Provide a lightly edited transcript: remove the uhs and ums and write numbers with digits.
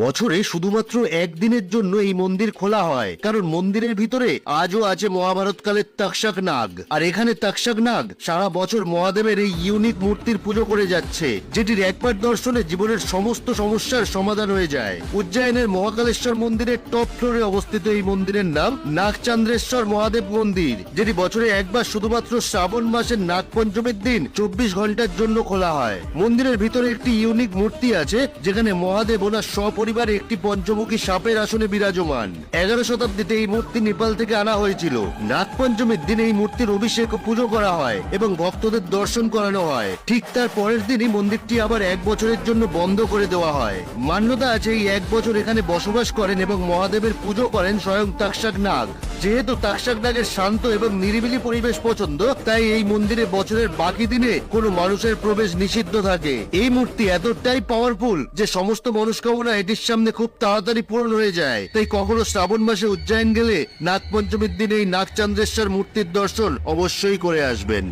বছরে শুধুমাত্র একদিনের জন্য এই মন্দির খোলা হয়, কারণ মন্দিরের ভিতরে আজও আছে মহাভারতকালের তক্ষক নাগ। আর এখানে তক্ষক নাগ সারা বছর মহাদেবের এই ইউনিক মূর্তির পুজো করে যাচ্ছে, যেটির একবার দর্শনে জীবনের সমস্ত সমস্যার সমাধান হয়ে যায়। উজ্জয়নের মহাকালেশ্বর মন্দিরের টপ ফ্লোরে অবস্থিত এই মন্দিরের নাম নাগচন্দ্রেশ্বর মহাদেব মন্দির, যেটি বছরে একবার শুধুমাত্র শ্রাবণ মাসের নাগপঞ্চমীর দিন 24 ঘন্টার জন্য খোলা হয়। মন্দিরের ভিতরে একটি ইউনিক মূর্তি আছে, যেখানে মহাদেব ওনার সপরিবারে একটি পঞ্চমুখী সাপের আসনে বিরাজমান। 11 শতাব্দীতে এই মূর্তি নেপাল থেকে আনা হয়েছিল। নাগপঞ্চমীর দিন এই মূর্তির অভিষেক ও পুজো করা হয় এবং ভক্তদের দর্শন করানো হয়। ঠিক তার পরের দিনই মন্দিরটি আবার 1 বছরের জন্য বন্ধ করে দেওয়া হয়। মান্যতা আছে এই 1 বছর এখানে বসবাস করেন এবং মহাদেবের পুজো করেন স্বয়ং তক্ষক নাগ। যেহেতু তক্ষক নাগের শান্ত এবং নিরিবিলি পরিবেশ পছন্দ, তাই এই মন্দিরে বছরের বাকি দিনে কোনো মানুষের প্রবেশ নিষিদ্ধ থাকে। এই মূর্তি এতটাই পাওয়ারফুল যে সমস্ত মনস্কামনা এটির সামনে খুব তাড়াতাড়ি পূরণ হয়ে যায়। তাই কখনো শ্রাবণ মাসে উজ্জয়ন গেলে নাগপঞ্চমীর দিন এই নাগচন্দ্রেশ্বর মূর্তির দর্শন অবশ্যই করে আসবেন।